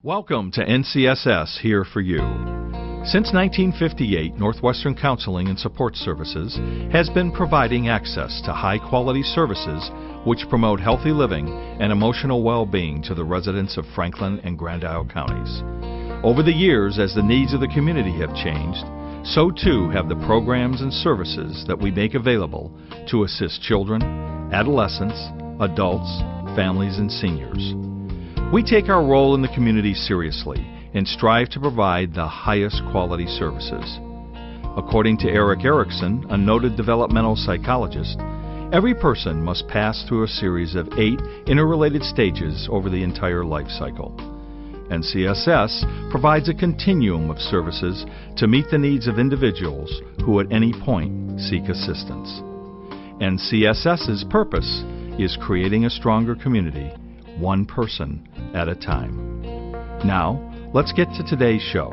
Welcome to NCSS Here for You. Since 1958, Northwestern Counseling and Support Services has been providing access to high-quality services which promote healthy living and emotional well-being to the residents of Franklin and Grand Isle counties. Over the years, as the needs of the community have changed, so too have the programs and services that we make available to assist children, adolescents, adults, families, and seniors. We take our role in the community seriously and strive to provide the highest quality services. According to Eric Erickson, a noted developmental psychologist, every person must pass through a series of 8 interrelated stages over the entire life cycle. NCSS provides a continuum of services to meet the needs of individuals who at any point seek assistance. NCSS's purpose is creating a stronger community, one person at a time. Now, let's get to today's show.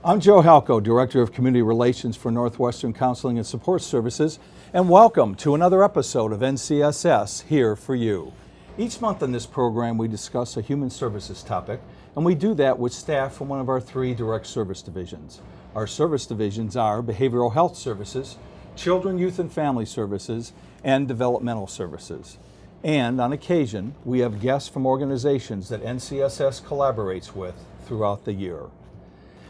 I'm Joe Halco, Director of Community Relations for Northwestern Counseling and Support Services, and welcome to another episode of NCSS Here for You. Each month in this program, we discuss a human services topic, and we do that with staff from one of our 3 direct service divisions. Our service divisions are Behavioral Health Services, Children, Youth, and Family Services, and Developmental Services. And on occasion, we have guests from organizations that NCSS collaborates with throughout the year.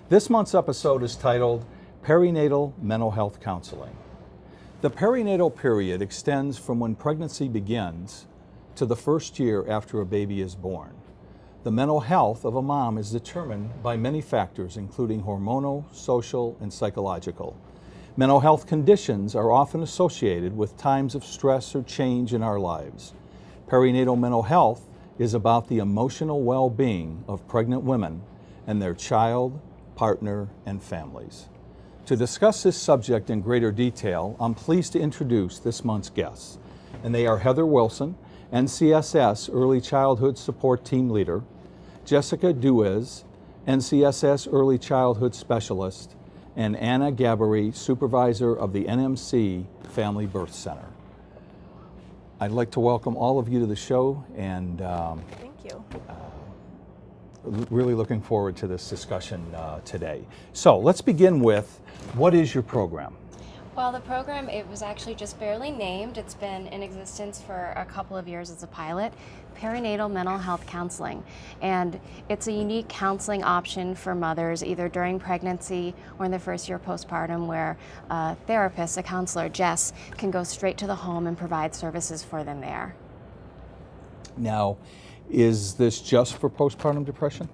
This month's episode is titled Perinatal Mental Health Counseling. The perinatal period extends from when pregnancy begins to the first year after a baby is born. The mental health of a mom is determined by many factors, including hormonal, social, and psychological. Mental health conditions are often associated with times of stress or change in our lives. Perinatal mental health is about the emotional well-being of pregnant women and their child, partner, and families. To discuss this subject in greater detail, I'm pleased to introduce this month's guests, and they are Heather Wilson, NCSS Early Childhood Support Team Leader, Jessica Duez, NCSS Early Childhood Specialist, and Anna Gabbery, Supervisor of the NMC Family Birth Center. I'd like to welcome all of you to the show, and thank you. Really looking forward to this discussion today. So let's begin with, what is your program? Well, the program, it was actually just barely named. It's been in existence for a couple of years as a pilot, Perinatal Mental Health Counseling. And it's a unique counseling option for mothers either during pregnancy or in the first year postpartum, where a therapist, a counselor, Jess, can go straight to the home and provide services for them there. Now, is this just for postpartum depression?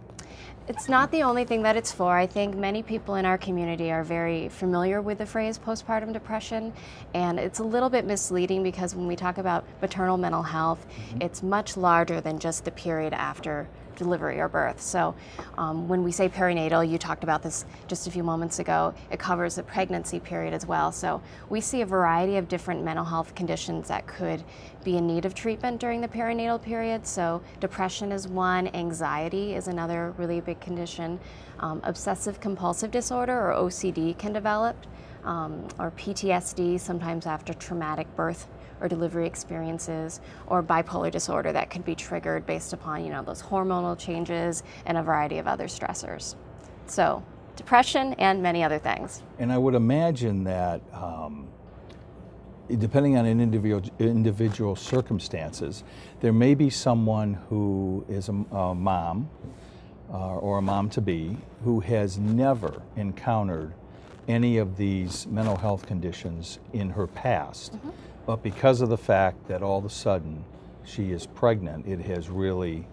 It's not the only thing that it's for. I think many people in our community are very familiar with the phrase postpartum depression, and it's a little bit misleading because when we talk about maternal mental health, it's much larger than just the period after delivery or birth. So when we say perinatal, you talked about this just a few moments ago, it covers the pregnancy period as well. So we see a variety of different mental health conditions that could be in need of treatment during the perinatal period. So depression is one, anxiety is another really big condition, obsessive compulsive disorder or OCD can develop, or PTSD sometimes after traumatic birth or delivery experiences, or bipolar disorder that could be triggered based upon, those hormonal changes and a variety of other stressors. So depression and many other things. And I would imagine that depending on an individual circumstances, there may be someone who is a mom or a mom-to-be who has never encountered any of these mental health conditions in her past. Mm-hmm. But because of the fact that all of a sudden she is pregnant, it has really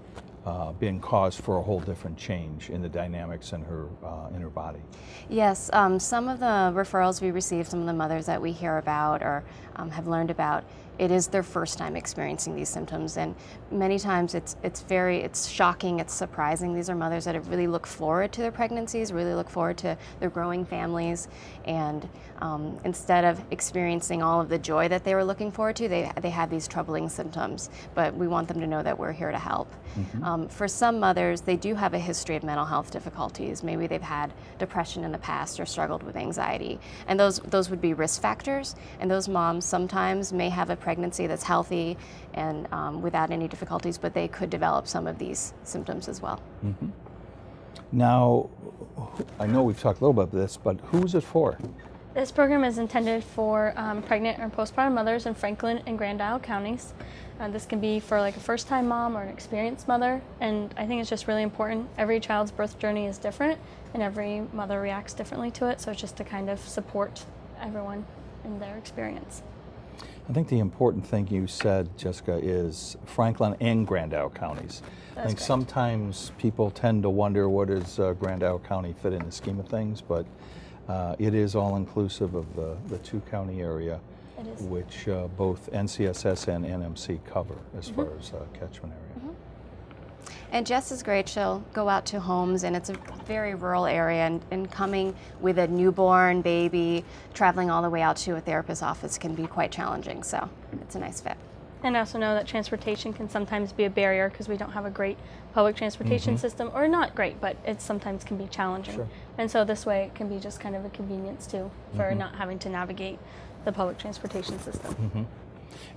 been cause for a whole different change in the dynamics in her body. Yes, some of the referrals we receive, some of the mothers that we hear about or have learned about, it is their first time experiencing these symptoms, and many times it's shocking, it's surprising. These are mothers that have really looked forward to their pregnancies, really look forward to their growing families, and instead of experiencing all of the joy that they were looking forward to, they had these troubling symptoms. But we want them to know that we're here to help. Mm-hmm. For some mothers, they do have a history of mental health difficulties. Maybe they've had depression in the past or struggled with anxiety, and those would be risk factors. And those moms sometimes may have a pregnancy that's healthy and without any difficulties, but they could develop some of these symptoms as well. Mm-hmm. Now, I know we've talked a little about this, but who is it for? This program is intended for pregnant or postpartum mothers in Franklin and Grand Isle counties. This can be for like a first-time mom or an experienced mother, and I think it's just really important. Every child's birth journey is different, and every mother reacts differently to it, so it's just to kind of support everyone in their experience. I think the important thing you said, Jessica, is Franklin and Grand Isle counties. I think correct. sometimes people tend to wonder, what does Grand Isle County fit in the scheme of things, but it is all inclusive of the two-county area, It is. which both NCSS and NMC cover as far as catchment area. And Jess is great. She'll go out to homes, and it's a very rural area, and coming with a newborn baby, traveling all the way out to a therapist's office can be quite challenging, so it's a nice fit. And I also know that transportation can sometimes be a barrier because we don't have a great public transportation system, or not great, but it sometimes can be challenging. Sure. And so this way it can be just kind of a convenience too for not having to navigate the public transportation system.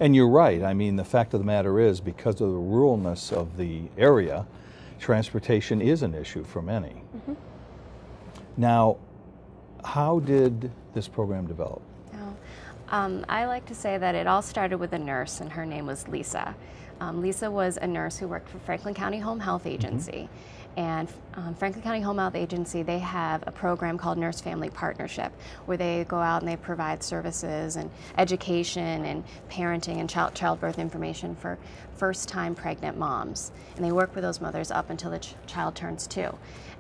And you're right. I mean, the fact of the matter is, because of the ruralness of the area, transportation is an issue for many. Now, how did this program develop? I like to say that it all started with a nurse, and her name was Lisa. Lisa was a nurse who worked for Franklin County Home Health Agency. And Franklin County Home Health Agency, they have a program called Nurse Family Partnership, where they go out and they provide services and education and parenting and childbirth information for first-time pregnant moms. And they work with those mothers up until the child turns 2.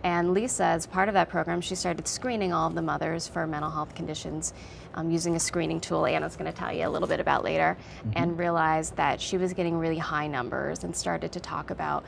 And Lisa, as part of that program, she started screening all of the mothers for mental health conditions using a screening tool Anna's going to tell you a little bit about later, and realized that she was getting really high numbers and started to talk about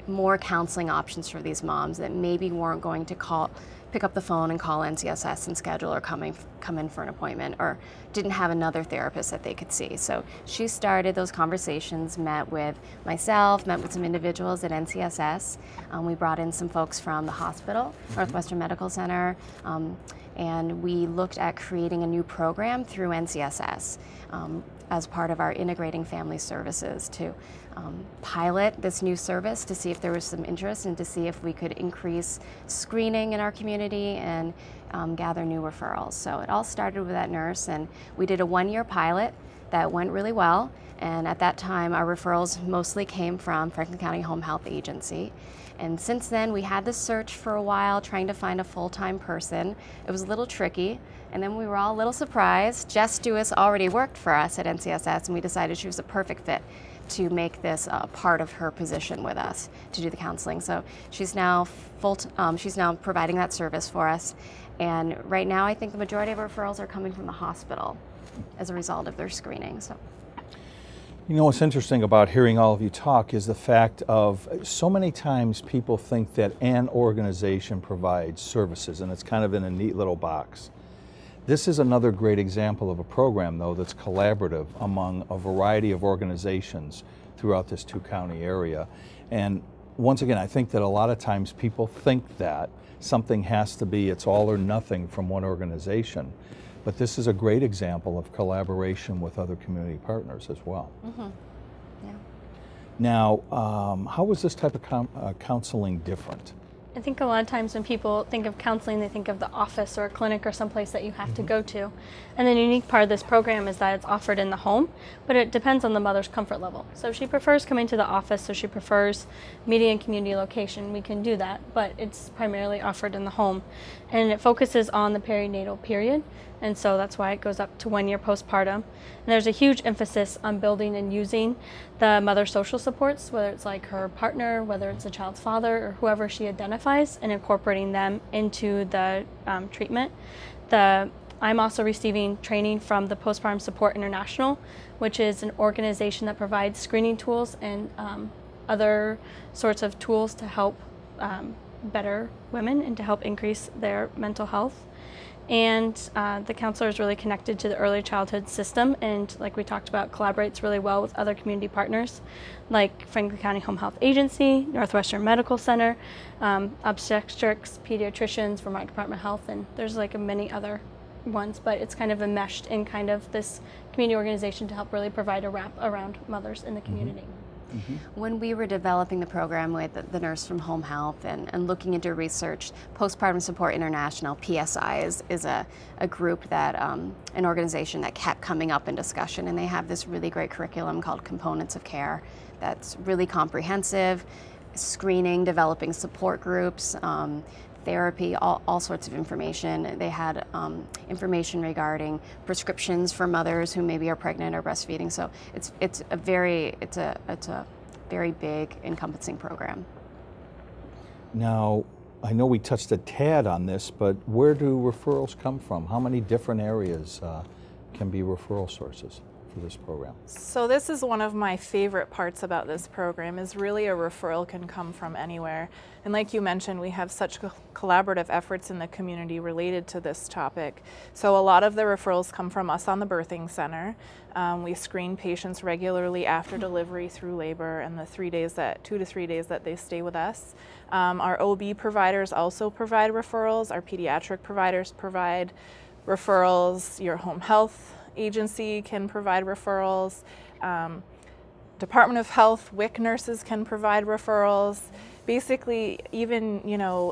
more counseling options for these moms that maybe weren't going to pick up the phone and call NCSS and schedule or come in for an appointment, or didn't have another therapist that they could see. So she started those conversations, met with myself, met with some individuals at NCSS. We brought in some folks from the hospital, Northwestern Medical Center, and we looked at creating a new program through NCSS as part of our integrating family services to pilot this new service to see if there was some interest and to see if we could increase screening in our community and gather new referrals. So it all started with that nurse, and we did a 1-year pilot that went really well. And at that time, our referrals mostly came from Franklin County Home Health Agency. And since then, we had this search for a while, trying to find a full-time person. It was a little tricky. And then we were all a little surprised. Jess Dewis already worked for us at NCSS, and we decided she was a perfect fit to make this a part of her position with us to do the counseling. So she's now she's now providing that service for us. And right now, I think the majority of referrals are coming from the hospital as a result of their screening. So. You know, what's interesting about hearing all of you talk is the fact of so many times people think that an organization provides services, and it's kind of in a neat little box. This is another great example of a program, though, that's collaborative among a variety of organizations throughout this two-county area. And once again, I think that a lot of times people think that something has to be, it's all or nothing from one organization. But this is a great example of collaboration with other community partners as well. Yeah. Now, how is this type of counseling different? I think a lot of times when people think of counseling, they think of the office or a clinic or someplace that you have to go to. And the unique part of this program is that it's offered in the home, but it depends on the mother's comfort level. So if she prefers coming to the office, or she prefers meeting in community location, we can do that, but it's primarily offered in the home. And it focuses on the perinatal period, and so that's why it goes up to 1 year postpartum. And there's a huge emphasis on building and using the mother's social supports, whether it's like her partner, whether it's the child's father, or whoever she identifies, and incorporating them into the treatment. I'm also receiving training from the Postpartum Support International, which is an organization that provides screening tools and other sorts of tools to help better women and to help increase their mental health. And the counselor is really connected to the early childhood system, and like we talked about, collaborates really well with other community partners like Franklin County Home Health Agency, Northwestern Medical Center, obstetrics, pediatricians, Vermont Department of Health, and there's like many other ones, but it's kind of enmeshed in kind of this community organization to help really provide a wrap around mothers in the community. When we were developing the program with the Nurse from Home Health and looking into research, Postpartum Support International, PSI, is a group that, an organization that kept coming up in discussion, and they have this really great curriculum called Components of Care that's really comprehensive, screening, developing support groups, therapy, all sorts of information. They had information regarding prescriptions for mothers who maybe are pregnant or breastfeeding. So it's a very big, encompassing program. Now, I know we touched a tad on this, but where do referrals come from? How many different areas can be referral sources for this program? So this is one of my favorite parts about this program, is really a referral can come from anywhere. And like you mentioned, we have such collaborative efforts in the community related to this topic. So a lot of the referrals come from us on the birthing center. We screen patients regularly after delivery through labor and the 2 to 3 days that they stay with us. Our OB providers also provide referrals. Our pediatric providers provide referrals. Your home health agency can provide referrals. Department of Health, WIC nurses can provide referrals. Basically, even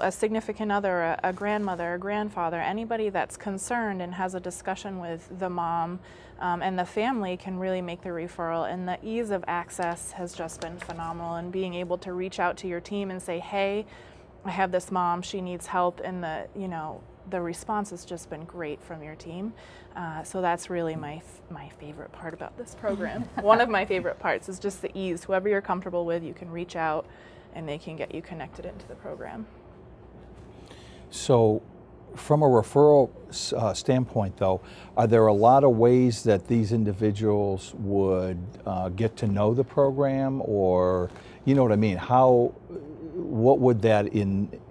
a significant other, a grandmother, a grandfather, anybody that's concerned and has a discussion with the mom and the family can really make the referral. And the ease of access has just been phenomenal. And being able to reach out to your team and say, hey, I have this mom, she needs help, and the response has just been great from your team. So that's really my favorite part about this program. One of my favorite parts is just the ease. Whoever you're comfortable with, you can reach out and they can get you connected into the program. So from a referral standpoint, though, are there a lot of ways that these individuals would get to know the program, or, you know what I mean? What would that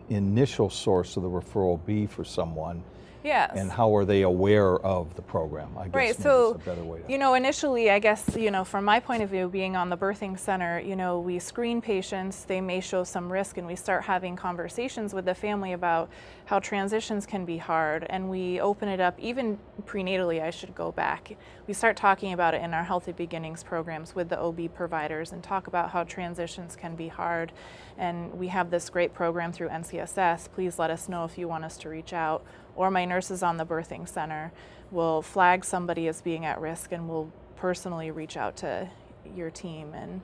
initial source of the referral be for someone? Yes. And how are they aware of the program? I guess right. maybe So, it's a better way to... initially, I guess, from my point of view, being on the birthing center, we screen patients, they may show some risk, and we start having conversations with the family about how transitions can be hard. And we open it up, even prenatally, I should go back. We start talking about it in our Healthy Beginnings programs with the OB providers and talk about how transitions can be hard. And we have this great program through NCSS. Please let us know if you want us to reach out. Or my nurses on the birthing center will flag somebody as being at risk and will personally reach out to your team and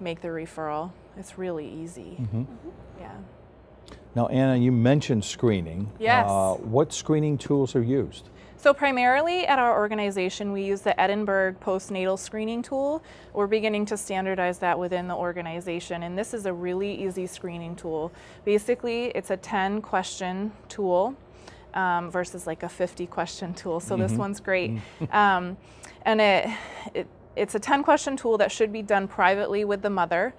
make the referral. It's really easy. Yeah. Now, Anna, you mentioned screening. Yes. What screening tools are used? So primarily at our organization, we use the Edinburgh postnatal screening tool. We're beginning to standardize that within the organization, and this is a really easy screening tool. Basically, it's a 10-question tool versus like a 50-question tool, so this one's great. And it's a 10-question tool that should be done privately with the mother.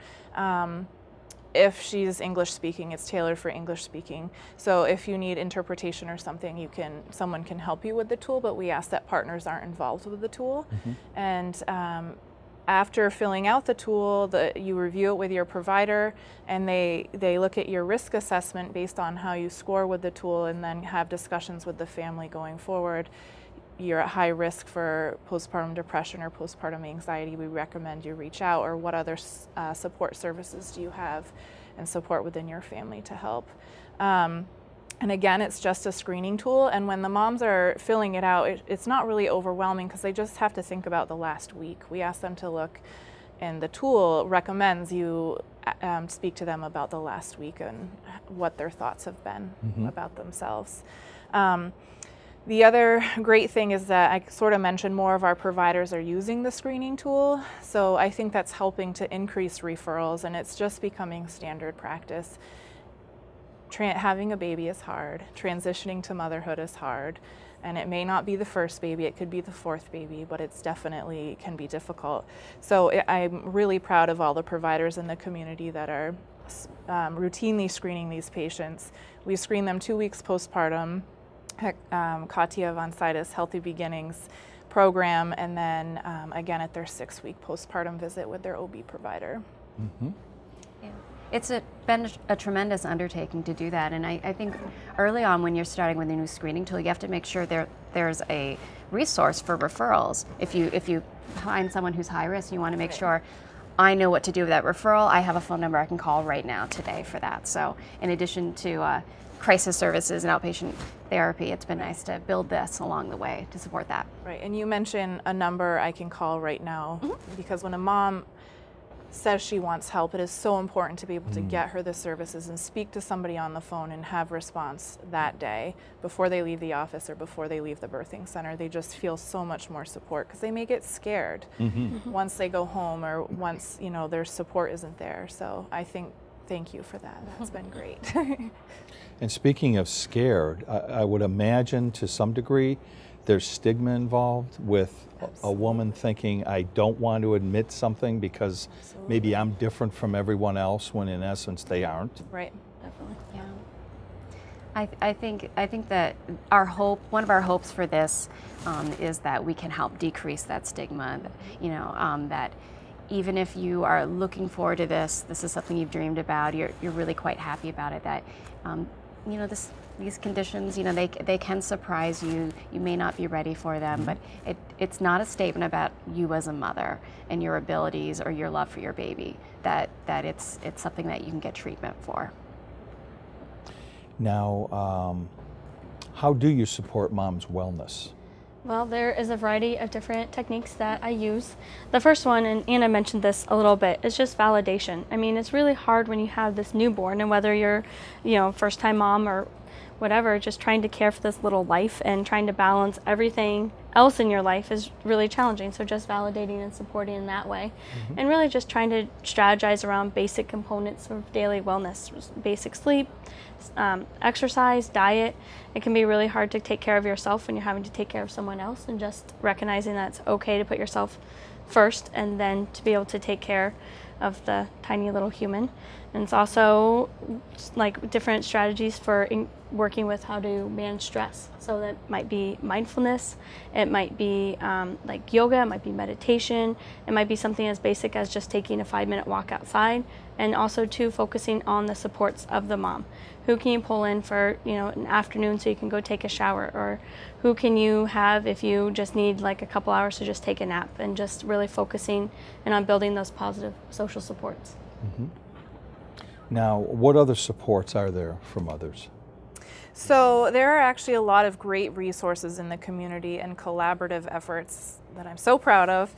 If she's English speaking, it's tailored for English speaking. So if you need interpretation or something, someone can help you with the tool, but we ask that partners aren't involved with the tool. And after filling out the tool, you review it with your provider, and they look at your risk assessment based on how you score with the tool, and then have discussions with the family going forward. You're at high risk for postpartum depression or postpartum anxiety, we recommend you reach out, or what other support services do you have and support within your family to help. And again, it's just a screening tool, and when the moms are filling it out, it's not really overwhelming because they just have to think about the last week. We ask them to look, and the tool recommends you speak to them about the last week and what their thoughts have been about themselves. The other great thing is that I sort of mentioned more of our providers are using the screening tool, so I think that's helping to increase referrals, and it's just becoming standard practice. Having a baby is hard, transitioning to motherhood is hard, and it may not be the first baby, it could be the fourth baby, but it's definitely can be difficult. So I'm really proud of all the providers in the community that are routinely screening these patients. We screen them 2 weeks postpartum, Katya von Seides Healthy Beginnings program, and then again at their 6-week postpartum visit with their OB provider. been a tremendous undertaking to do that, and I think early on when you're starting with a new screening tool, you have to make sure there's a resource for referrals. If you find someone who's high risk, you want to make sure I know what to do with that referral. I have a phone number I can call right now today for that. So in addition to crisis services and outpatient therapy, it's been nice to build this along the way to support that. Right, and you mentioned a number I can call right now, because when a mom says she wants help, it is so important to be able to get her the services and speak to somebody on the phone and have response that day before they leave the office or before they leave the birthing center. They just feel so much more support because they may get scared once they go home or once their support isn't there. So I think, thank you for that. That's been great. And speaking of scared, I would imagine to some degree there's stigma involved with a woman thinking, I don't want to admit something because maybe I'm different from everyone else, when in essence they aren't. Right, definitely. Yeah. I think that one of our hopes for this is that we can help decrease that stigma. That even if you are looking forward to this is something you've dreamed about, you're really quite happy about it, that these conditions, they can surprise you. You may not be ready for them, but it's not a statement about you as a mother and your abilities or your love for your baby. That it's something that you can get treatment for. Now, how do you support mom's wellness? Well, there is a variety of different techniques that I use. The first one, and Anna mentioned this a little bit, is just validation. I mean, it's really hard when you have this newborn, and whether you're, first-time mom or whatever, just trying to care for this little life and trying to balance everything else in your life is really challenging. So just validating and supporting in that way. And really just trying to strategize around basic components of daily wellness, basic sleep, exercise, diet. It can be really hard to take care of yourself when you're having to take care of someone else, and just recognizing that it's okay to put yourself first and then to be able to take care of the tiny little human. And it's also like different strategies for working with how to manage stress. So that might be mindfulness, it might be like yoga, it might be meditation, it might be something as basic as just taking a 5-minute walk outside, and also too focusing on the supports of the mom. Who can you pull in for an afternoon so you can go take a shower, or who can you have if you just need like a couple hours to just take a nap, and just really focusing and on building those positive social supports. Now, what other supports are there from others? So there are actually a lot of great resources in the community and collaborative efforts that I'm so proud of.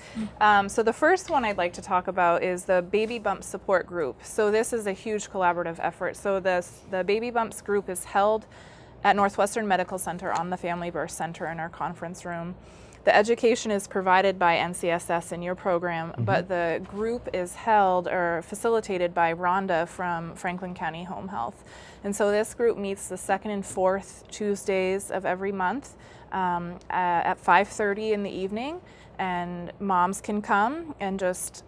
So the first one I'd like to talk about is the Baby Bumps Support Group. So this is a huge collaborative effort. So the Baby Bumps group is held at Northwestern Medical Center on the Family Birth Center in our conference room. The education is provided by NCSS in your program, but the group is held or facilitated by Rhonda from Franklin County Home Health. And so this group meets the second and fourth Tuesdays of every month at 5:30 in the evening, and moms can come and just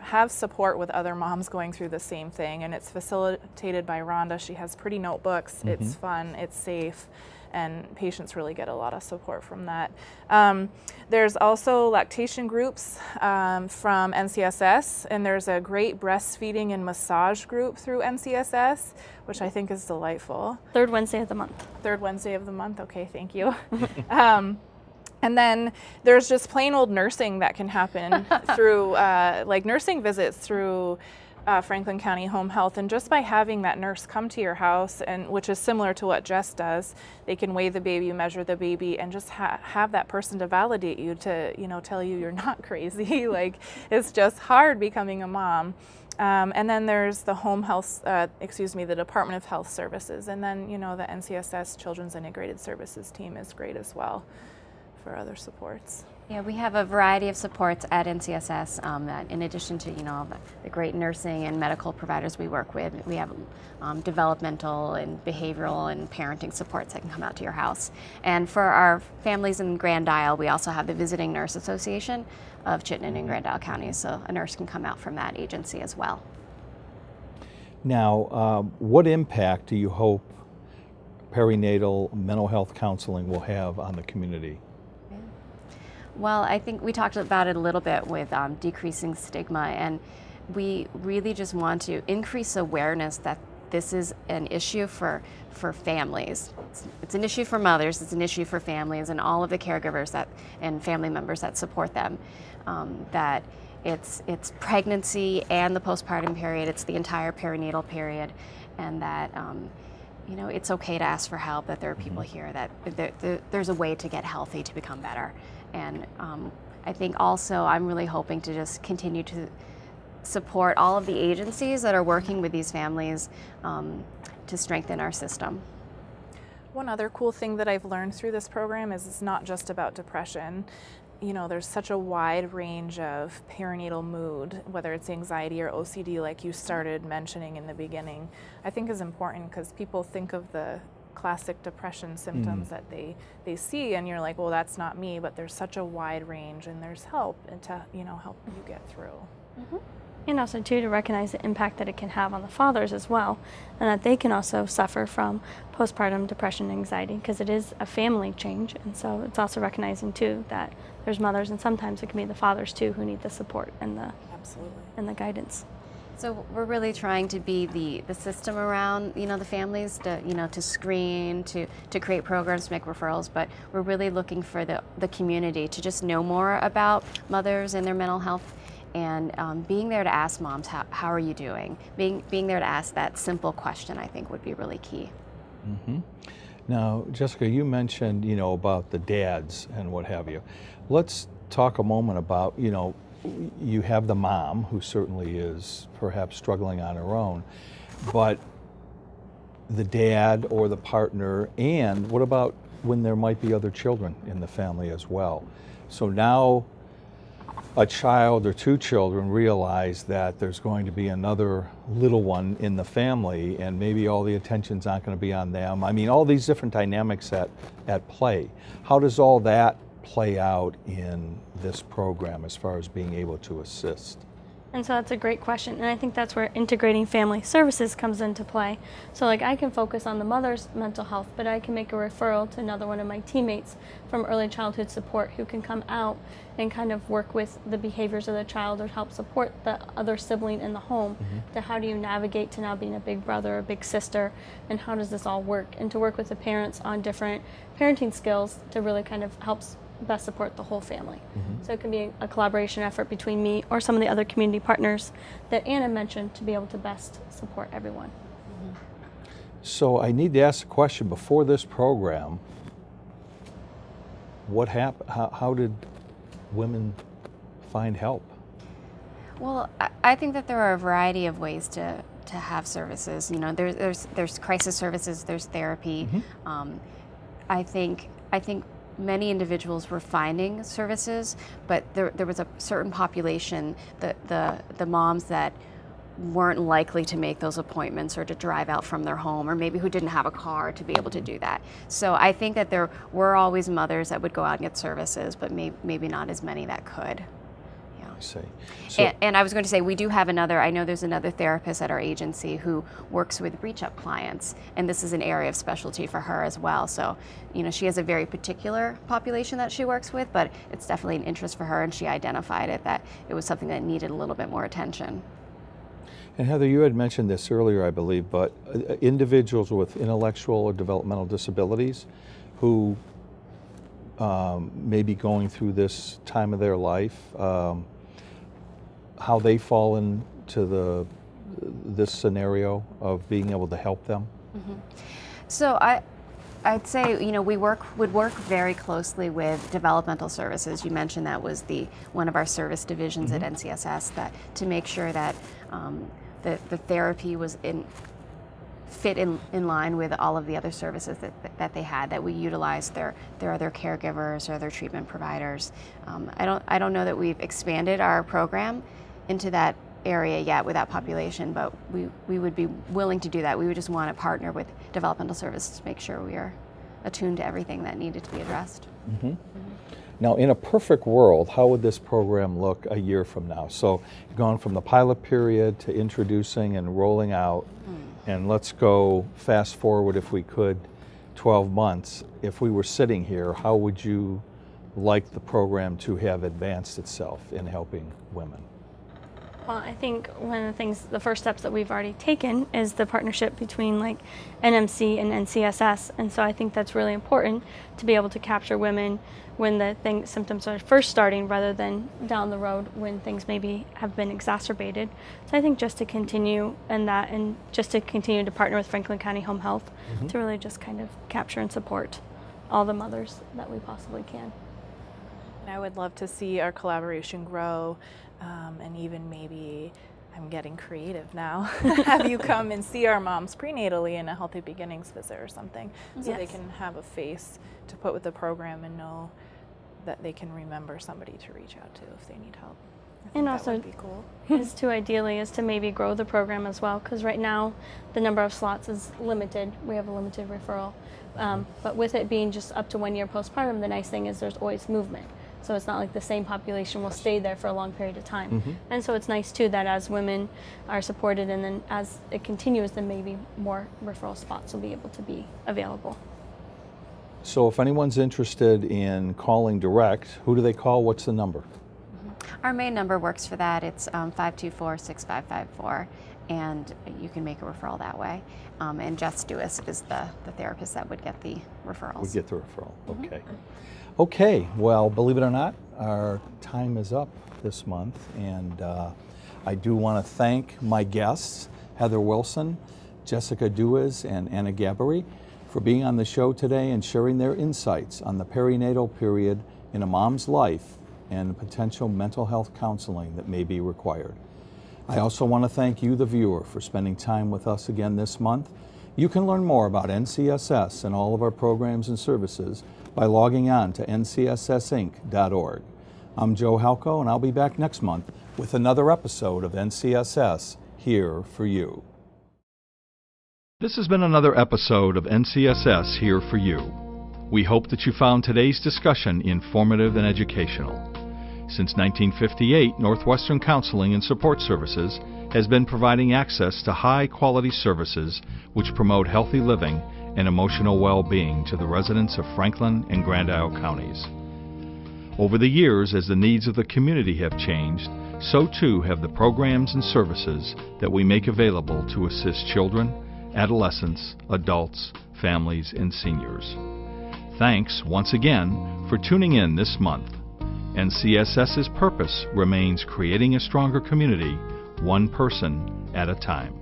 have support with other moms going through the same thing. And it's facilitated by Rhonda. She has pretty notebooks. It's fun, it's safe, and patients really get a lot of support from that. There's also lactation groups from NCSS, and there's a great breastfeeding and massage group through NCSS, which I think is delightful. Third Wednesday of the month. Third Wednesday of the month, okay, thank you. And then there's just plain old nursing that can happen through like nursing visits through Franklin County Home Health, and just by having that nurse come to your house, and which is similar to what Jess does, they can weigh the baby, measure the baby, and just have that person to validate you, to tell you you're not crazy. Like, it's just hard becoming a mom. And then there's the the Department of Health Services, and then the NCSS Children's Integrated Services team is great as well for other supports. Yeah, we have a variety of supports at NCSS that, in addition to the great nursing and medical providers we work with, we have developmental and behavioral and parenting supports that can come out to your house. And for our families in Grand Isle, we also have the Visiting Nurse Association of Chittenden and Grand Isle counties, so a nurse can come out from that agency as well. Now, what impact do you hope perinatal mental health counseling will have on the community? Well, I think we talked about it a little bit with decreasing stigma, and we really just want to increase awareness that this is an issue for families. It's an issue for mothers, it's an issue for families and all of the caregivers and family members that support them. That it's pregnancy and the postpartum period, it's the entire perinatal period, and that it's okay to ask for help, that there are people here, that there's a way to get healthy, to become better. And I think also I'm really hoping to just continue to support all of the agencies that are working with these families to strengthen our system. One other cool thing that I've learned through this program is it's not just about depression. There's such a wide range of perinatal mood, whether it's anxiety or OCD, like you started mentioning in the beginning, I think is important, because people think of the classic depression symptoms that they see, and you're like, well, that's not me, but there's such a wide range, and there's help and to help you get through. And also too, to recognize the impact that it can have on the fathers as well, and that they can also suffer from postpartum depression and anxiety, because it is a family change. And so it's also recognizing too that there's mothers, and sometimes it can be the fathers too, who need the support and the guidance. So we're really trying to be the system around the families, to screen, to create programs, to make referrals, but we're really looking for the community to just know more about mothers and their mental health. And being there to ask moms, how are you doing? Being there to ask that simple question, I think, would be really key. Now, Jessica, you mentioned, about the dads and what have you. Let's talk a moment about, you have the mom, who certainly is perhaps struggling on her own, but the dad or the partner, and what about when there might be other children in the family as well? So now a child or two children realize that there's going to be another little one in the family, and maybe all the attention's not going to be on them. I mean, all these different dynamics at play. How does all that play out in this program as far as being able to assist? And so that's a great question, and I think that's where integrating family services comes into play. So like, I can focus on the mother's mental health, but I can make a referral to another one of my teammates from early childhood support who can come out and kind of work with the behaviors of the child, or help support the other sibling in the home. To how do you navigate to now being a big brother or big sister, and how does this all work, and to work with the parents on different parenting skills to really kind of help best support the whole family. So it can be a collaboration effort between me or some of the other community partners that Anna mentioned, to be able to best support everyone. So I need to ask a question before this program. What happened? How did women find help? Well, I think that there are a variety of ways to have services. There's crisis services, there's therapy. I think many individuals were finding services, but there was a certain population, the moms that weren't likely to make those appointments or to drive out from their home, or maybe who didn't have a car to be able to do that. So I think that there were always mothers that would go out and get services, but maybe not as many that could. I see. So, and I was going to say, we do have I know there's another therapist at our agency who works with reach-up clients, and this is an area of specialty for her as well. So, she has a very particular population that she works with, but it's definitely an interest for her, and she identified it, that it was something that needed a little bit more attention. and Heather, you had mentioned this earlier, I believe, but individuals with intellectual or developmental disabilities who may be going through this time of their life, how they fall into this scenario of being able to help them? So I'd say, we would work very closely with developmental services. You mentioned that was one of our service divisions at NCSS, that to make sure that the therapy was fit in line with all of the other services that they had, that we utilized their other caregivers or their treatment providers. I don't know that we've expanded our program into that area yet with that population, but we would be willing to do that. We would just want to partner with developmental services to make sure we are attuned to everything that needed to be addressed. Now, in a perfect world, how would this program look a year from now? So, going from the pilot period to introducing and rolling out, and let's go fast forward, if we could, 12 months. If we were sitting here, how would you like the program to have advanced itself in helping women? Well, I think one of the first steps that we've already taken is the partnership between like NMC and NCSS. And so I think that's really important to be able to capture women when the symptoms are first starting rather than down the road when things maybe have been exacerbated. So I think just to continue in that and just to continue to partner with Franklin County Home Health to really just kind of capture and support all the mothers that we possibly can. And I would love to see our collaboration grow, and even maybe, I'm getting creative now, have you come and see our moms prenatally in a Healthy Beginnings visit or something, so they can have a face to put with the program and know that they can remember somebody to reach out to if they need help. I think And that also, would be cool. ideally is to maybe grow the program as well, because right now the number of slots is limited. We have a limited referral. But with it being just up to 1 year postpartum, the nice thing is there's always movement. So it's not like the same population will stay there for a long period of time. And so it's nice too that as women are supported and then as it continues, then maybe more referral spots will be able to be available. So if anyone's interested in calling direct, who do they call? What's the number? Our main number works for that. It's 524-6554, and you can make a referral that way. And Jess Dewis is the therapist that would get the referrals. We get the referral. Okay. Okay. Well, believe it or not, our time is up this month, and I do want to thank my guests, Heather Wilson, Jessica Dewis, and Anna Gabbery, for being on the show today and sharing their insights on the perinatal period in a mom's life and potential mental health counseling that may be required. I also want to thank you, the viewer, for spending time with us again this month. You can learn more about NCSS and all of our programs and services by logging on to ncssinc.org. I'm Joe Halco, and I'll be back next month with another episode of NCSS Here for You. This has been another episode of NCSS Here for You. We hope that you found today's discussion informative and educational. Since 1958, Northwestern Counseling and Support Services has been providing access to high-quality services which promote healthy living and emotional well-being to the residents of Franklin and Grand Isle counties. Over the years, as the needs of the community have changed, so too have the programs and services that we make available to assist children, adolescents, adults, families, and seniors. Thanks once again for tuning in this month. NCSS's purpose remains creating a stronger community, one person at a time.